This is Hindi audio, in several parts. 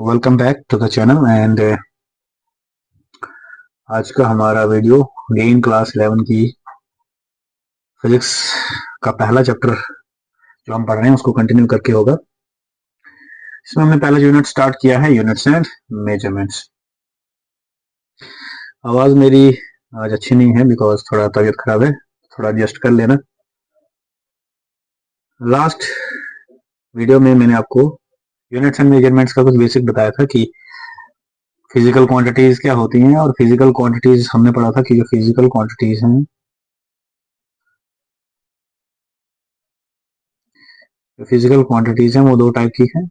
Welcome back to the channel and आज का हमारा वीडियो अगेन क्लास 11 की फिजिक्स का पहला चैप्टर जो हम पढ़ रहे हैं उसको कंटिन्यू करके होगा। इसमें हमने पहला यूनिट स्टार्ट किया है, यूनिट्स एंड मेजरमेंट्स। आवाज मेरी आज अच्छी नहीं है बिकॉज थोड़ा तबीयत खराब है, थोड़ा एडजस्ट कर लेना। लास्ट वीडियो में मैंने आपको यूनिट्स एंड मेजरमेंट्स का कुछ बेसिक बताया था कि फिजिकल क्वांटिटीज क्या होती हैं, और फिजिकल क्वांटिटीज हमने पढ़ा था कि जो फिजिकल क्वांटिटीज हैं, जो फिजिकल क्वांटिटीज हैं वो दो टाइप की हैं,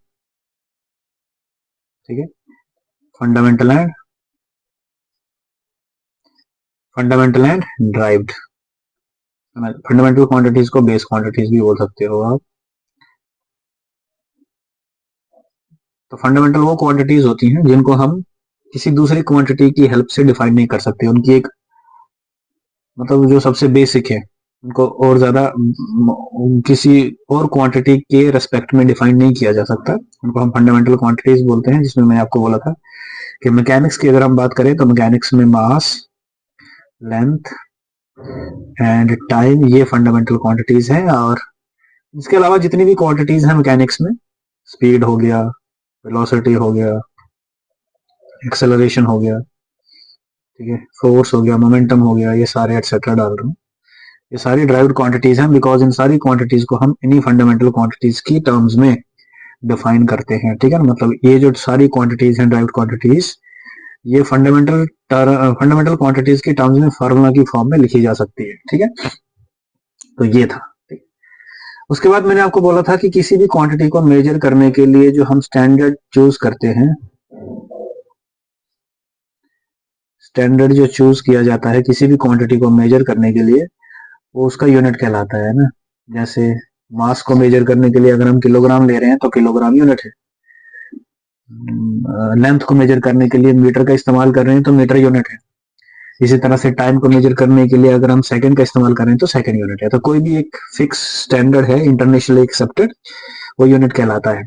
ठीक है। Fundamental and derived. Fundamental quantities को बेस क्वांटिटीज भी बोल सकते हो आप। तो फंडामेंटल वो क्वांटिटीज होती हैं जिनको हम किसी दूसरी क्वांटिटी की हेल्प से डिफाइन नहीं कर सकते। उनकी एक मतलब जो सबसे बेसिक है उनको और ज्यादा किसी और क्वांटिटी के रेस्पेक्ट में डिफाइन नहीं किया जा सकता। उनको हम फंडामेंटल क्वांटिटीज बोलते हैं। जिसमें मैंने आपको बोला था कि मैकेनिक्स की अगर हम बात करें तो मैकेनिक्स में मास, लेंथ एंड टाइम ये फंडामेंटल क्वांटिटीज हैं। और इसके अलावा जितनी भी क्वांटिटीज हैं मैकेनिक्स में, स्पीड हो गया, वेलोसिटी हो गया, एक्सेलरेशन हो गया, ठीक है, फोर्स हो गया, मोमेंटम हो गया, ये सारे एटसेट्रा डाल रहा हूँ। ये सारी ड्राइव्ड क्वांटिटीज हैं बिकॉज इन सारी क्वांटिटीज को हम इन्हीं फंडामेंटल क्वांटिटीज की टर्म्स में डिफाइन करते हैं, ठीक है ना। मतलब ये जो सारी क्वांटिटीज हैं ड्राइव्ड क्वांटिटीज, ये फंडामेंटल क्वांटिटीज की टर्म्स में फार्मूला की फॉर्म में लिखी जा सकती है, ठीक है। तो ये था। उसके बाद मैंने आपको बोला था कि किसी भी क्वांटिटी को मेजर करने के लिए जो हम स्टैंडर्ड चूज करते हैं, स्टैंडर्ड जो चूज किया जाता है किसी भी क्वांटिटी को मेजर करने के लिए, वो उसका यूनिट कहलाता है ना। जैसे मास को मेजर करने के लिए अगर हम किलोग्राम ले रहे हैं तो किलोग्राम यूनिट है। लेंथ को मेजर करने के लिए मीटर का इस्तेमाल कर रहे हैं तो मीटर यूनिट है। इसी तरह से टाइम को मेजर करने के लिए अगर हम सेकंड का इस्तेमाल कर रहे हैं तो सेकंड यूनिट है। तो कोई भी एक फिक्स स्टैंडर्ड है इंटरनेशनली एक्सेप्टेड, वो यूनिट कहलाता है,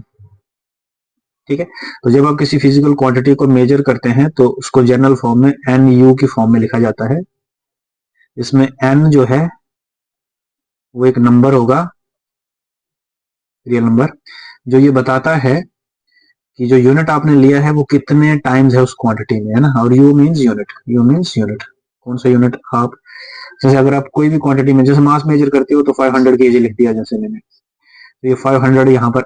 ठीक है। तो जब आप किसी फिजिकल क्वांटिटी को मेजर करते हैं तो उसको जनरल फॉर्म में एन यू की फॉर्म में लिखा जाता है। इसमें एन जो है वो एक नंबर होगा, रियल नंबर, जो ये बताता है कि जो यूनिट आपने लिया है वो कितने टाइम्स है उस क्वांटिटी में, है ना। और you means unit, you means unit, कौन सा यूनिट आप, जैसे अगर आप कोई भी क्वांटिटी में जैसे मास मेजर करते हो तो 500 केजी लिख दिया जैसे मैंने, तो ये 500 यहाँ पर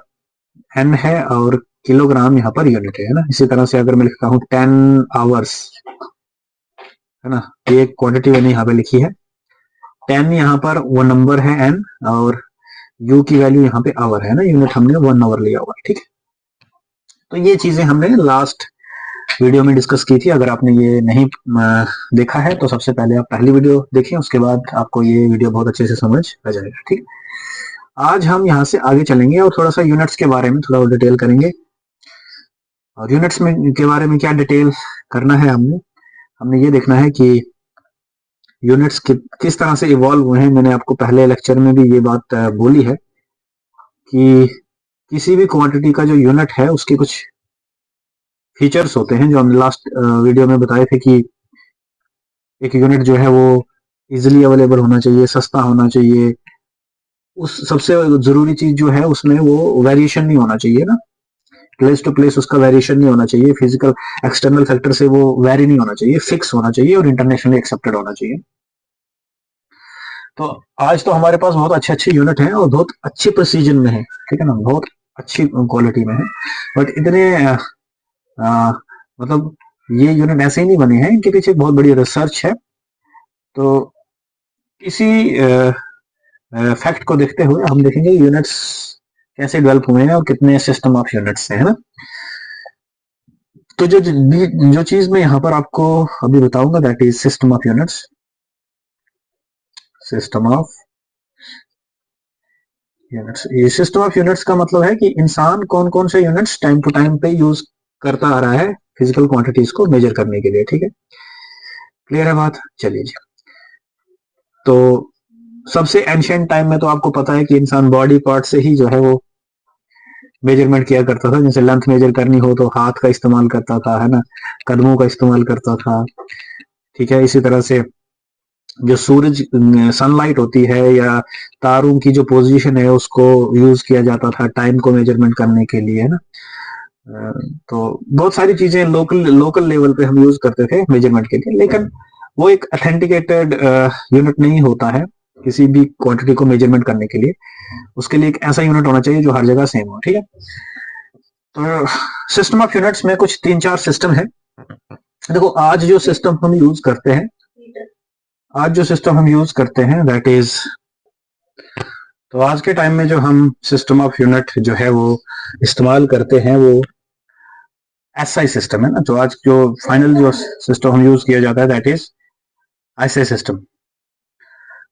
एन है और किलोग्राम यहाँ पर यूनिट है ना। इसी तरह से अगर मैं लिखता हूँ 10 आवर्स, है ना, ये क्वांटिटी मैंने यहाँ पे लिखी है। 10 यहाँ पर वो नंबर है एन, और यू की वैल्यू यहाँ पे आवर है ना, यूनिट हमने 1 आवर लिया हुआ, ठीक है। तो ये चीजें हमने लास्ट वीडियो में डिस्कस की थी। अगर आपने ये नहीं देखा है तो सबसे पहले आप पहली वीडियो देखें, उसके बाद आपको ये वीडियो बहुत अच्छे से समझ आ जाएगा, ठीक। आज हम यहाँ से आगे चलेंगे और थोड़ा सा यूनिट्स के बारे में थोड़ा और डिटेल करेंगे। और यूनिट्स में के बारे में क्या डिटेल करना है, हमने ये देखना है कि यूनिट्स किस तरह से इवॉल्व हुए हैं। मैंने आपको पहले लेक्चर में भी ये बात बोली है कि किसी भी क्वांटिटी का जो यूनिट है उसके कुछ फीचर्स होते हैं जो हमने लास्ट वीडियो में बताए थे कि एक यूनिट जो है वो इजीली अवेलेबल होना चाहिए, सस्ता होना चाहिए। उस सबसे जरूरी चीज जो है उसमें वो वेरिएशन नहीं होना चाहिए ना, प्लेस टू प्लेस उसका वेरिएशन नहीं होना चाहिए, फिजिकल एक्सटर्नल फैक्टर से वो वेरी नहीं होना चाहिए, फिक्स होना चाहिए और इंटरनेशनली एक्सेप्टेड होना चाहिए। तो आज तो हमारे पास बहुत अच्छे अच्छे यूनिट हैं और बहुत अच्छी प्रिसीजन में है, ठीक है ना, बहुत अच्छी क्वालिटी में है। बट इतने मतलब ये यूनिट ऐसे ही नहीं बने हैं, इनके पीछे बहुत बड़ी रिसर्च है। तो इसी फैक्ट को देखते हुए हम देखेंगे यूनिट्स कैसे डेवलप हुए हैं और कितने सिस्टम ऑफ यूनिट्स हैं, है ना। तो जो चीज मैं यहाँ पर आपको अभी बताऊंगा that is system of units. System of units, ये सिस्टम ऑफ यूनिट्स का मतलब है कि इंसान कौन कौन से यूनिट्स टाइम टू टाइम पे यूज करता आ रहा है फिजिकल क्वांटिटीज को मेजर करने के लिए, ठीक है। क्लियर है बात, चलिए जी। तो सबसे एंशिएंट टाइम में तो आपको पता है कि इंसान बॉडी पार्ट से ही जो है वो मेजरमेंट किया करता था। जैसे लेंथ मेजर करनी हो तो हाथ का इस्तेमाल करता था, है ना, कदमों का इस्तेमाल करता था। ठीक है, इसी तरह से जो सूरज सनलाइट होती है या तारों की जो पोजीशन है उसको यूज किया जाता था टाइम को मेजरमेंट करने के लिए, है ना। तो बहुत सारी चीजें लोकल लोकल लेवल पे हम यूज करते थे मेजरमेंट के लिए, लेकिन वो एक अथेंटिकेटेड यूनिट नहीं होता है किसी भी क्वांटिटी को मेजरमेंट करने के लिए। उसके लिए एक ऐसा यूनिट होना चाहिए जो हर जगह सेम हो। ठीक है, तो सिस्टम ऑफ यूनिट्स में कुछ 3-4 सिस्टम है। देखो आज जो सिस्टम हम यूज करते हैं, दैट इज, तो आज के टाइम में जो हम सिस्टम ऑफ यूनिट जो है वो इस्तेमाल करते हैं वो एसआई सिस्टम है ना। तो आज जो फाइनल जो सिस्टम हम यूज किया जाता है दैट इज एसआई सिस्टम।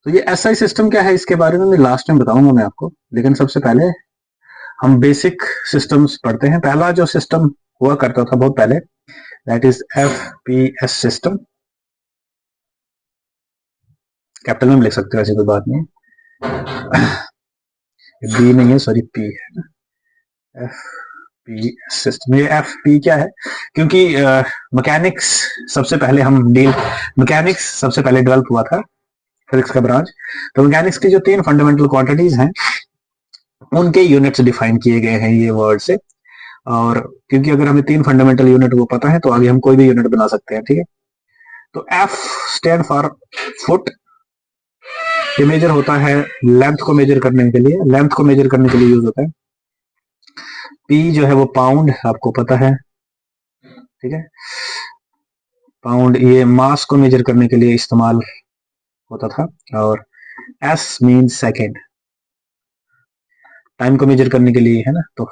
तो ये एसआई सिस्टम क्या है इसके बारे में मैं लास्ट में बताऊंगा मैं आपको, लेकिन सबसे पहले हम बेसिक सिस्टम्स पढ़ते हैं। पहला जो सिस्टम हुआ करता था बहुत पहले that is FPS system. Capital में लिख सकते हो, ऐसी कोई बात नहीं, बी नहीं है, सॉरी पी है। एफ पी सिस्टम, ये एफ पी क्या है, क्योंकि मैकेनिक्स सबसे पहले डेवलप हुआ था, फिजिक्स का ब्रांच। तो मैकेनिक्स की जो 3 फंडामेंटल क्वांटिटीज हैं उनके यूनिट्स डिफाइन किए गए हैं ये वर्ड से। और क्योंकि अगर हमें 3 फंडामेंटल यूनिट वो पता है तो आगे हम कोई भी यूनिट बना सकते हैं। ठीक है, तो एफ स्टैंड फॉर फुट। ये मेजर होता है लेंथ को मेजर करने के लिए, यूज होता है। पी जो है वो पाउंड, आपको पता है। ठीक है, पाउंड ये मास को मेजर करने के लिए इस्तेमाल होता था। और एस मीन सेकेंड, टाइम को मेजर करने के लिए, है ना। तो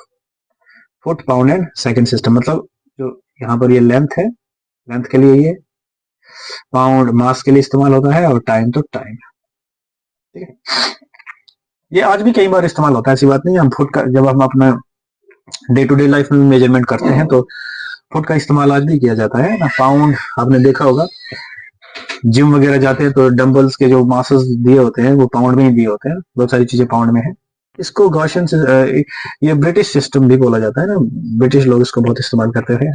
foot pound and second system, मतलब जो यहाँ पर ये लेंथ है, लेंथ के लिए ये, पाउंड मास के लिए इस्तेमाल होता है, और टाइम तो टाइम। ठीक है, ये आज भी कई बार इस्तेमाल होता है, ऐसी बात नहीं है। हम फुट का जब हम अपना डे टू डे लाइफ में मेजरमेंट करते हैं तो फुट का इस्तेमाल आज भी किया जाता है ना। पाउंड आपने देखा होगा, जिम वगैरह जाते हैं तो डंबल्स के जो मासेस दिए होते हैं वो पाउंड में ही दिए होते हैं, बहुत सारी चीजें पाउंड में है। इसको गॉशियन ये ब्रिटिश सिस्टम भी बोला जाता है ना, ब्रिटिश लोग इसको बहुत इस्तेमाल करते हैं।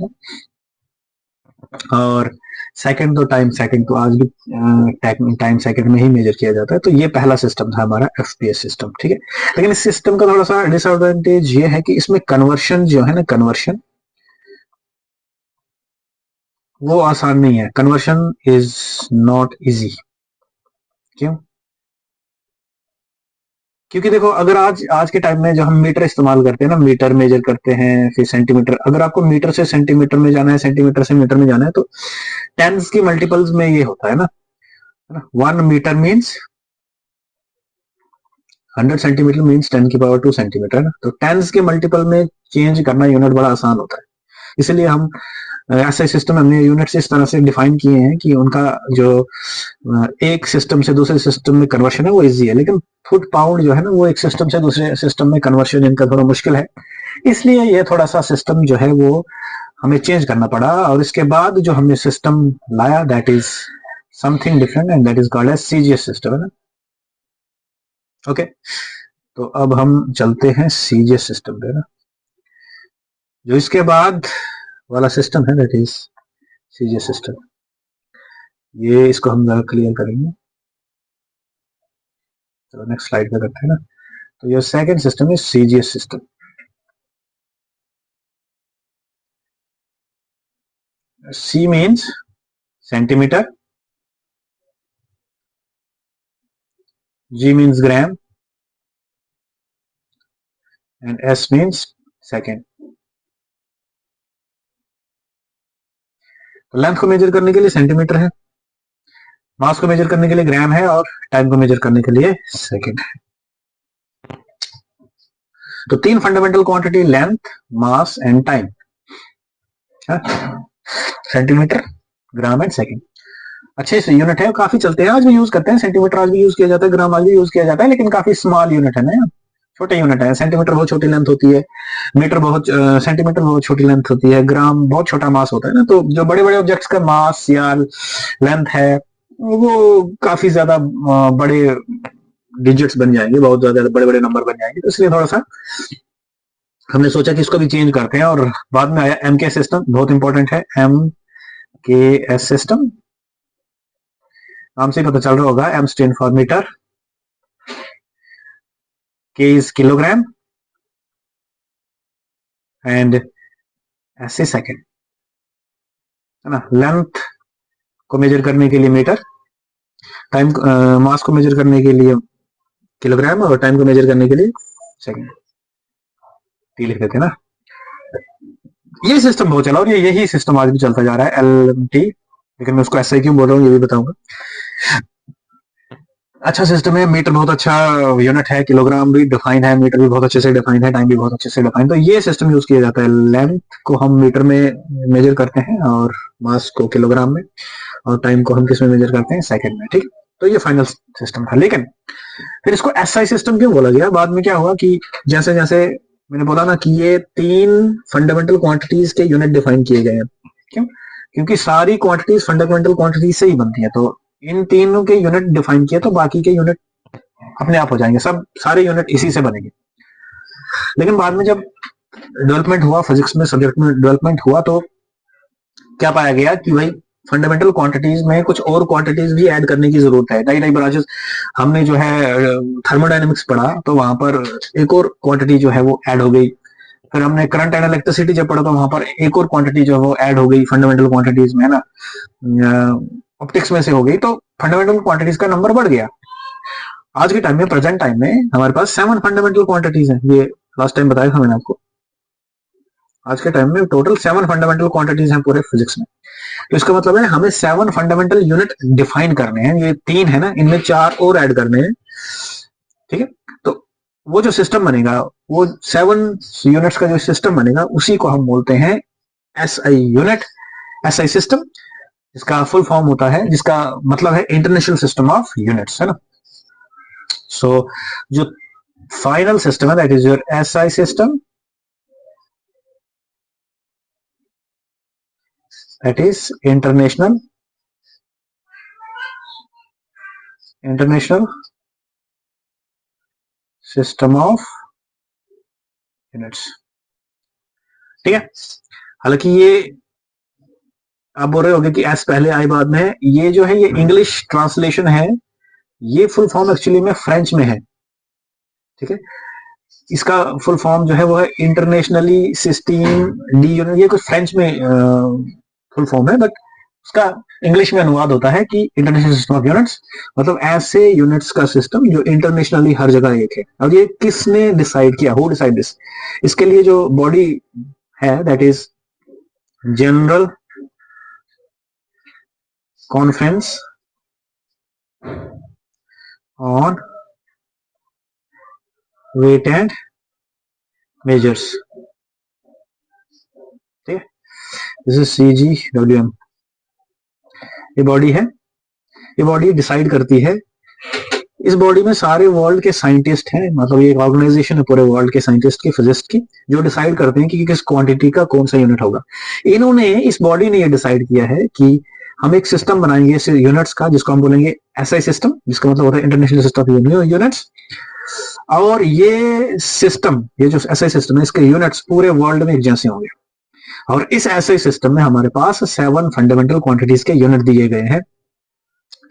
और सेकंड तो टाइम सेकंड तो आज भी टाइम सेकंड में ही मेजर किया जाता है। तो ये पहला सिस्टम था हमारा एफपीएस सिस्टम। ठीक है, लेकिन इस सिस्टम का थोड़ा सा डिसएडवांटेज ये है कि इसमें कन्वर्शन जो है ना, कन्वर्शन वो आसान नहीं है। Conversion is not easy. क्यों? क्योंकि देखो अगर आज के टाइम में जो हम मीटर इस्तेमाल करते हैं ना, मीटर मेजर करते हैं, फिर सेंटीमीटर, अगर आपको मीटर से सेंटीमीटर में जाना है, सेंटीमीटर से मीटर में जाना है, तो टेंस की मल्टीपल्स में ये होता है ना। 1 metre means 100 centimetre means 10⁻² centimetre. तो टेंस के मल्टीपल में चेंज करना यूनिट बड़ा आसान होता है। इसलिए हम ऐसे सिस्टम हमने यूनिट्स इस तरह से डिफाइन किए हैं कि उनका जो एक सिस्टम से दूसरे सिस्टम में कन्वर्शन है वो इजी है। लेकिन फुट पाउंड जो है ना, वो एक सिस्टम से दूसरे सिस्टम में कन्वर्शन इनका थोड़ा मुश्किल है। इसलिए ये थोड़ा सा सिस्टम जो है वो हमें चेंज करना पड़ा। और इसके बाद जो हमने सिस्टम लाया that is something different and that is called as CGS system, है ना। ओके, तो अब हम चलते हैं सीजीएस सिस्टम पे ना। जो इसके बाद वाला सिस्टम है दैट इज सीजीएस सिस्टम। ये इसको हम जरा क्लियर करेंगे, तो नेक्स्ट स्लाइड पे करते हैं ना। तो ये second system is CGS system. C means centimetre, G means gram, and S means second. तो लेंथ को मेजर करने के लिए सेंटीमीटर है, मास को मेजर करने के लिए ग्राम है, और टाइम को मेजर करने के लिए सेकेंड है। तो 3 fundamental quantity, length, mass and time, centimetre, gram and second. अच्छे से यूनिट है, काफी चलते हैं, आज भी यूज करते हैं। सेंटीमीटर आज भी यूज किया जाता है, ग्राम आज भी यूज किया जाता है, लेकिन काफी स्मॉल यूनिट है ना, छोटे यूनिट है। सेंटीमीटर बहुत छोटी लेंथ होती है, मीटर बहुत सेंटीमीटर बहुत छोटी लेंथ होती है, ग्राम बहुत छोटा मास होता है ना। तो जो बड़े बड़े ऑब्जेक्ट्स का मास या लेंथ है वो काफी ज्यादा बड़े डिजिट्स बन जाएंगे, बहुत ज्यादा बड़े बड़े नंबर बन जाएंगे। तो इसलिए थोड़ा सा हमने सोचा कि इसको भी चेंज करते हैं, और बाद में आया एम के सिस्टम, बहुत इंपॉर्टेंट है एम के एस सिस्टम। नाम से पता चल रहा होगा, एम स्टैंड फॉर मीटर, के is kilogram and S is second, है ना। लेंथ को मेजर करने के लिए मीटर, टाइम मास को मेजर करने के लिए किलोग्राम, और टाइम को मेजर करने के लिए सेकेंड, टी लिख देते हैं ना। ये सिस्टम बहुत चला, और यही सिस्टम आज भी चलता जा रहा है, एल टी, लेकिन मैं उसको ऐसा ही क्यों बोल रहा हूँ ये भी बताऊंगा। अच्छा सिस्टम है, मीटर बहुत अच्छा यूनिट है, किलोग्राम भी डिफाइन है, मीटर भी बहुत अच्छे से डिफाइन है, टाइम भी बहुत अच्छे से डिफाइन, तो ये सिस्टम यूज किया जाता है। लेंथ को हम मीटर में मेजर करते हैं, और मास को किलोग्राम में, और टाइम को हम किस में मेजर करते हैं, सेकंड में, ठीक। तो ये फाइनल सिस्टम था। लेकिन फिर इसको एसआई सिस्टम क्यों बोला गया? बाद में क्या हुआ कि जैसे जैसे मैंने बोला ना कि ये 3 फंडामेंटल क्वांटिटीज के यूनिट डिफाइन किए गए हैं। क्यों? क्योंकि सारी क्वांटिटीज फंडामेंटल क्वांटिटीज से ही बनती है, तो इन तीनों के यूनिट डिफाइन किए तो बाकी के यूनिट अपने आप हो जाएंगे, सब सारे यूनिट इसी से बनेंगे। लेकिन बाद में जब डेवलपमेंट हुआ, फिजिक्स में सब्जेक्ट में डेवलपमेंट हुआ, तो क्या पाया गया कि भाई फंडामेंटल क्वांटिटीज में कुछ और क्वांटिटीज भी ऐड करने की जरूरत है। डाई ब्रांचेस हमने जो है थर्मोडायनेमिक्स पढ़ा, तो वहां पर एक और क्वांटिटी जो है वो ऐड हो गई। फिर हमने करंट एंड इलेक्ट्रिसिटी जब पढ़ा, तो वहां पर एक और क्वांटिटी जो है वो ऐड हो गई फंडामेंटल क्वांटिटीज में, है ना, ऑप्टिक्स में से हो गई, तो फंडामेंटल क्वांटिटीज का नंबर बढ़ गया। आज के टाइम में, प्रेजेंट टाइम में हमारे पास 7 फंडामेंटल क्वांटिटीज हैं, ये लास्ट टाइम बताया था मैंने आपको। आज के टाइम में टोटल 7 फंडामेंटल क्वांटिटीज हैं पूरे फिजिक्स में। तो इसका मतलब है हमें 7 फंडामेंटल यूनिट डिफाइन करने हैं। ये 3 है ना, इनमें 4 और ऐड करने हैं, ठीक है। तो वो जो सिस्टम बनेगा, वो 7 यूनिट्स का जो सिस्टम बनेगा, उसी को हम बोलते हैं एसआई यूनिट, एसआई सिस्टम, जिसका फुल फॉर्म होता है, जिसका मतलब है इंटरनेशनल सिस्टम ऑफ यूनिट्स, है ना। सो जो फाइनल सिस्टम है, that is your SI system, that is international system of units, ठीक है। हालांकि ये आप बोल रहे होंगे कि एस पहले आई बाद में है, ये जो है ये इंग्लिश ट्रांसलेशन है, ये फुल फॉर्म एक्चुअली में फ्रेंच में है, ठीक है। इसका फुल फॉर्म जो है वो है इंटरनेशनली सिस्टम डी यूनिट, ये कुछ फ्रेंच में फुल फॉर्म है, बट उसका इंग्लिश में अनुवाद होता है कि इंटरनेशनल सिस्टम ऑफ यूनिट्स, मतलब ऐसे यूनिट्स का सिस्टम जो इंटरनेशनली हर जगह एक है। और ये किसने डिसाइड किया, हु डिसाइड दिस? इसके लिए जो बॉडी है, that is general conference on weight and measures, ठीक है। दिस इज CGWM, ये बॉडी है, ये बॉडी डिसाइड करती है। इस बॉडी में सारे वर्ल्ड के साइंटिस्ट हैं, मतलब ये एक ऑर्गेनाइजेशन है पूरे वर्ल्ड के साइंटिस्ट की, फिजिस्ट की, जो डिसाइड करते हैं कि किस क्वांटिटी का कौन सा यूनिट होगा। इन्होंने, इस बॉडी ने ये डिसाइड किया है कि हम एक सिस्टम बनाएंगे इस यूनिट्स का, जिसको हम बोलेंगे एसआई सिस्टम, जिसका मतलब होता है इंटरनेशनल सिस्टम ऑफ यूनिट्स। और ये सिस्टम, ये जो एसआई सिस्टम है, इसके यूनिट्स पूरे वर्ल्ड में एक जैसे होंगे। और इस एसआई सिस्टम में हमारे पास 7 फंडामेंटल क्वांटिटीज के यूनिट दिए गए हैं,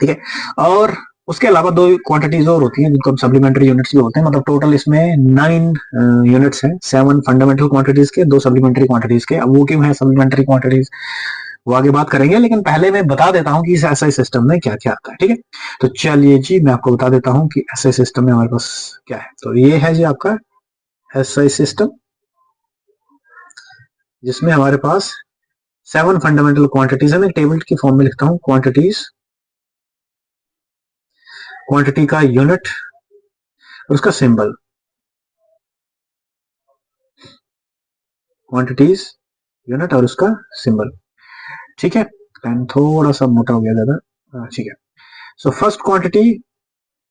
ठीक है। और उसके अलावा 2 क्वांटिटीज और होती हैं, जिनको हम सप्लीमेंट्री यूनिट्स भी होते हैं, मतलब टोटल इसमें 9 यूनिट्स हैं, 7 फंडामेंटल क्वांटिटीज के, 2 सप्लीमेंट्री क्वांटिटीज के। अब वो क्यों है सप्लीमेंट्री क्वांटिटीज, वो आगे बात करेंगे, लेकिन पहले मैं बता देता हूं कि इस एसआई सिस्टम में क्या क्या आता है, ठीक है। तो चलिए जी, मैं आपको बता देता हूं कि एसआई सिस्टम में हमारे पास क्या है। तो ये है जी आपका एसआई सिस्टम, जिसमें हमारे पास 7 फंडामेंटल क्वांटिटीज है। मैं टेबल की फॉर्म में लिखता हूं, क्वांटिटीज, क्वांटिटी का यूनिट और उसका सिंबल, क्वांटिटीज यूनिट और उसका सिंबल, ठीक है। पेन थोड़ा सा मोटा हो गया ज्यादा, ठीक है। सो फर्स्ट क्वांटिटी,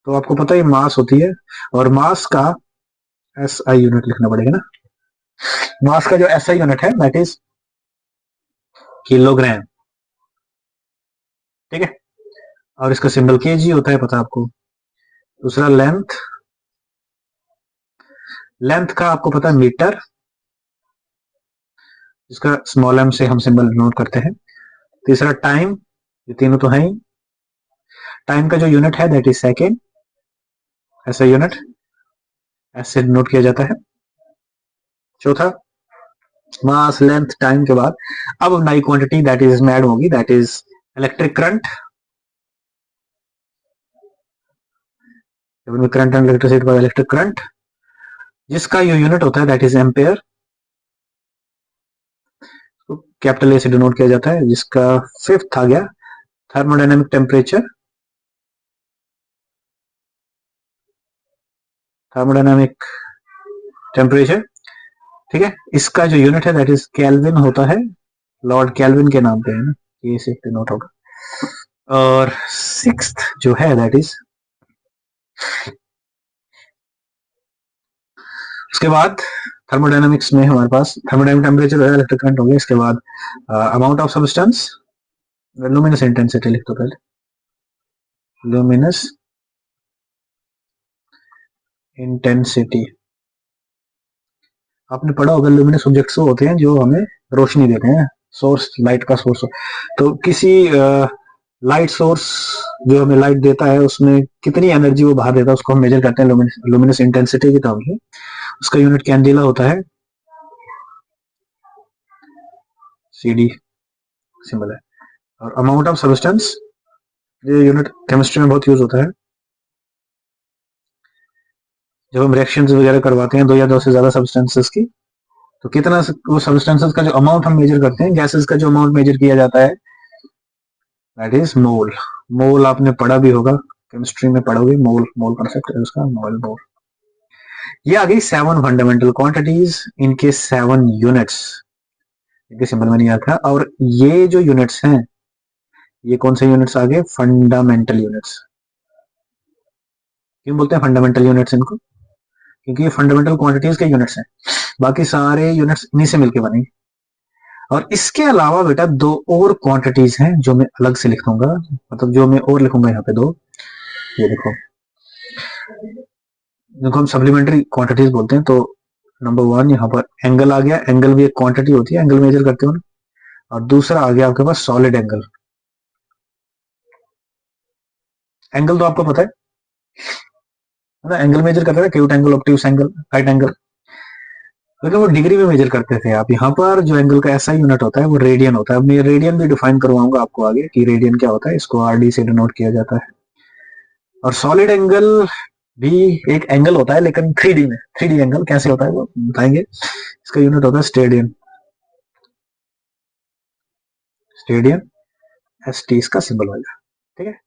तो आपको पता है मास होती है, और मास का एसआई यूनिट लिखना पड़ेगा ना। मास का जो एसआई यूनिट है, दैट इज किलोग्राम, ठीक है। और इसका सिंबल केजी होता है, पता है आपको। दूसरा लेंथ, लेंथ का आपको पता है मीटर, जिसका स्मॉल m से हम सिंबल नोट करते हैं। तीसरा टाइम, ये तीनों तो है ही। टाइम का जो यूनिट है दैट इज सेकेंड, ऐसा यूनिट ऐसे नोट किया जाता है। चौथा मास, लेंथ, टाइम के बाद अब नई क्वांटिटी दैट इज इसमें ऐड होगी, that is electric current. Current and electricity by electric current, जिसका ये यूनिट होता है that is ampere, capital A से डिनोट किया जाता है। जिसका फिफ्थ आ गया थर्मोडायनेमिक टेम्परेचर, थर्मोडायनेमिक टेम्परेचर, ठीक है। इसका जो यूनिट है दैट इज केल्विन होता है, लॉर्ड केल्विन के नाम पे है ना, ये से डिनोट होगा। और सिक्स्थ जो है दैट इज, उसके बाद थर्मोडायनामिक्स में हमारे पास थर्मोडायनामिक टेम्परेचर है, इलेक्ट्रिक करंट हो गया। इसके बाद amount of substance, luminous intensity लिख दो पहले, लुमिनस इंटेंसिटी। आपने पढ़ा होगा लुमिनस ऑब्जेक्ट्स वो होते हैं जो हमें रोशनी देते हैं, सोर्स, लाइट का सोर्स। तो किसी लाइट सोर्स जो हमें लाइट देता है उसमें कितनी एनर्जी वो बाहर देता है उसको हम मेजर करते हैं लुमिनस इंटेंसिटी की टर्म में। उसका यूनिट कैंडेला होता है, CD सिंबल है। और अमाउंट ऑफ सब्सटेंस, ये यूनिट केमिस्ट्री में बहुत यूज होता है। जब हम रिएक्शंस वगैरह करवाते हैं दो या दो से ज्यादा सब्सटेंसेस की, तो कितना वो सब्सटेंसेस का जो अमाउंट हम मेजर करते हैं, गैसेस का जो अमाउंट मेजर किया जाता है दैट इज मोल। मोल आपने पढ़ा भी होगा, केमिस्ट्री में पढ़ोगे, मोल, मोल कॉन्सेप्ट है उसका, मोल। ये आ गई 7 फंडामेंटल क्वांटिटीज, इनके 7 यूनिट्स, इनके सिंबल में नहीं आता। और ये जो यूनिट्स हैं, ये कौन से यूनिट्स आ गए? Fundamental units. क्यों बोलते हैं फंडामेंटल यूनिट्स इनको? क्योंकि ये फंडामेंटल क्वांटिटीज के यूनिट्स हैं, बाकी सारे यूनिट्स इन्हीं से मिलकर बने। और इसके अलावा बेटा दो और क्वांटिटीज हैं जो मैं अलग से लिख दूंगा, मतलब जो मैं और लिखूंगा यहाँ पे दो, ये देखो, जिनको हम सप्लीमेंट्री क्वांटिटीज बोलते हैं। तो नंबर 1 यहाँ पर एंगल आ गया, एंगल भी एक क्वांटिटी होती है, एंगल मेजर करते हो ना। और दूसरा आ गया आपके पास सॉलिड एंगल। एंगल तो आपको पता है ना, एंगल मेजर करते थे, acute angle, obtuse angle, right angle, लेकिन वो डिग्री में मेजर करते थे। आप यहाँ पर जो एंगल का ऐसा यूनिट होता है वो रेडियन होता है। मैं रेडियन भी डिफाइन करवाऊंगा आपको आगे कि रेडियन क्या होता है, इसको RD से डिनोट किया जाता है। और सॉलिड एंगल भी एक एंगल होता है, लेकिन 3D में। 3D एंगल कैसे होता है वो बताएंगे। इसका यूनिट होता है स्टेडियन, स्टेडियन, ST इसका सिंबल होगा, ठीक है।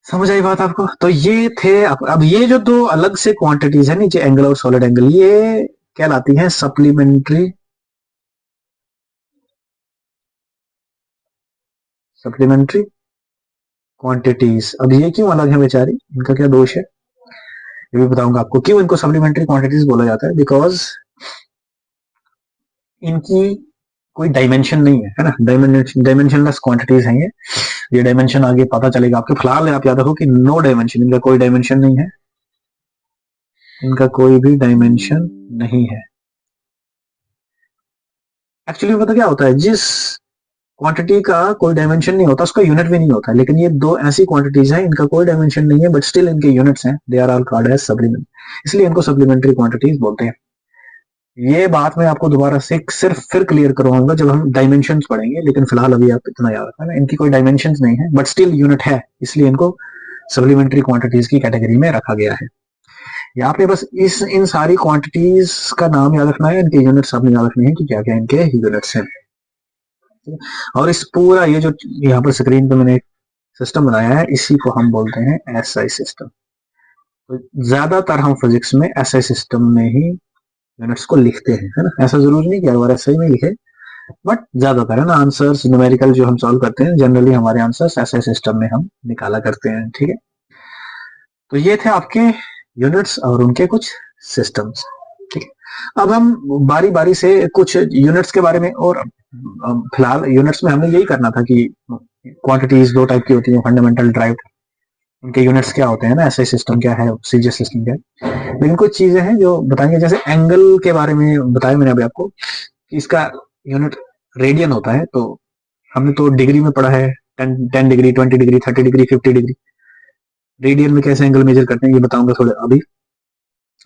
समझ आई बात आपको? तो ये थे, अब ये जो दो अलग से क्वांटिटीज है नीचे, एंगल और सॉलिड एंगल, ये कहलाती हैं सप्लीमेंट्री, सप्लीमेंट्री क्वांटिटीज। अब ये क्यों अलग है बेचारी, इनका क्या दोष है, ये भी बताऊंगा आपको क्यों इनको सप्लीमेंट्री क्वांटिटीज बोला जाता है। बिकॉज इनकी कोई डायमेंशन नहीं है, है ना, डायमेंशनलेस क्वांटिटीज हैं ये डायमेंशन आगे पता चलेगा आपके। फिलहाल आप याद रखो कि नो डायमेंशन, इनका कोई डायमेंशन नहीं है, इनका कोई भी डायमेंशन नहीं है। एक्चुअली पता क्या होता है, जिस क्वांटिटी का कोई डायमेंशन नहीं होता उसका यूनिट भी नहीं होता, लेकिन ये दो ऐसी क्वांटिटीज हैं इनका कोई डायमेंशन नहीं है बट स्टिल इनके यूनिट्स हैं, they are all called as supplement, इसलिए इनको सप्लीमेंट्री क्वांटिटीज बोलते हैं। ये बात मैं आपको दोबारा से सिर्फ फिर क्लियर करवाऊंगा जब हम डायमेंशंस पढ़ेंगे, लेकिन फिलहाल अभी आप इतना याद रखना, इनकी कोई डायमेंशंस नहीं है बट स्टिल यूनिट है, इसलिए इनको सप्लीमेंट्री क्वांटिटीज की कैटेगरी में रखा गया है। यहाँ पे बस इन सारी क्वांटिटीज का नाम याद रखना है, इनके यूनिट्स आपने याद रखने हैं कि क्या क्या इनके यूनिट्स हैं। और इस पूरा ये जो यहाँ पर स्क्रीन पे मैंने सिस्टम बनाया है, इसी को हम बोलते हैं SI सिस्टम। तो ज्यादातर हम फिजिक्स में SI सिस्टम में ही यूनिट्स को लिखते हैं, है ना। ऐसा जरूरी नहीं कि हर बार SI में लिखे, बट ज्यादातर, है ना, आंसर्स न्यूमेरिकल जो हम सॉल्व करते हैं जनरली हमारे आंसर्स SI सिस्टम में हम निकाला करते हैं, ठीक है। तो ये थे आपके यूनिट्स और उनके कुछ सिस्टम्स, ठीक है। अब हम बारी बारी से कुछ यूनिट्स के बारे में, और फिलहाल यूनिट्स में हमने यही करना था कि क्वांटिटीज दो टाइप की होती है, फंडामेंटल, ड्राइव्ड, उनके यूनिट्स क्या होते हैं ना, SI सिस्टम क्या है, CGS सिस्टम क्या है। लेकिन कुछ चीजें हैं जो बताएंगे, जैसे एंगल के बारे में बताया मैंने अभी आपको इसका यूनिट रेडियन होता है। तो हमने तो डिग्री में पढ़ा है, 10 degree, 20 degree, 30 degree, 50 degree. Radian में कैसे एंगल मेजर करते हैं ये बताऊंगा थोड़े अभी।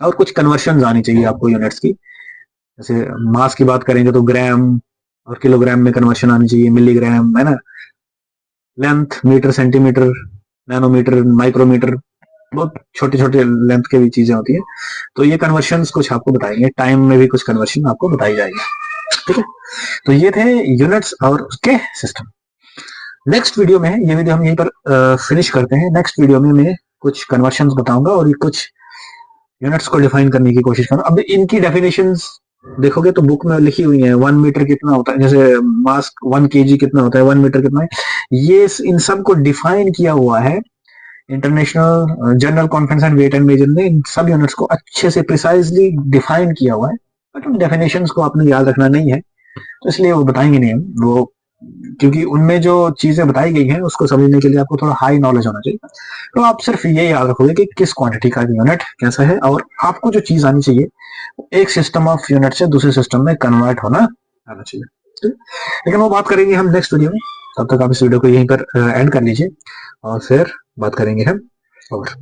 और कुछ कन्वर्शन आनी चाहिए आपको यूनिट्स की। जैसे मास की बात करेंगे तो ग्राम और किलोग्राम में कन्वर्शन आनी चाहिए, मिलीग्राम, है ना। Length, metre, centimetre, nanometre, micrometre, बहुत छोटे छोटे लेंथ के भी चीजें होती है। तो ये कन्वर्शंस कुछ आपको बताएंगे, टाइम में भी कुछ कन्वर्शन आपको बताई जाएगी। ठीक है, तो ये थे यूनिट्स और उसके सिस्टम। नेक्स्ट वीडियो में, ये वीडियो हम यहीं पर फिनिश करते हैं। नेक्स्ट वीडियो में मैं कुछ कन्वर्शंस बताऊंगा और ये कुछ यूनिट्स को डिफाइन करने की कोशिश करूंगा। अब इनकी डेफिनेशंस देखोगे तो बुक में लिखी हुई है। 1 मीटर कितना होता है, जैसे मास 1 केजी कितना होता है, 1 मीटर कितना है, ये इन सब को डिफाइन किया हुआ है international journal conference and weight and measure ने। इन सब यूनिट्स को अच्छे से प्रिसाइजली डिफाइन किया हुआ है, बट उन डेफिनेशंस को आपने याद रखना नहीं है, तो इसलिए वो बताएंगे नहीं हम वो, क्योंकि उनमें जो चीजें बताई गई हैं उसको समझने के लिए आपको थोड़ा हाई नॉलेज होना चाहिए। तो आप सिर्फ ये याद रखोगे कि किस क्वांटिटी का यूनिट कैसा है, और आपको जो चीज आनी चाहिए एक सिस्टम ऑफ यूनिट से दूसरे सिस्टम में कन्वर्ट होना आना चाहिए। लेकिन वो बात करेंगे हम नेक्स्ट वीडियो में। तब तक आप इस वीडियो को यहीं पर एंड कर लीजिए और फिर बात करेंगे हम। ओवर।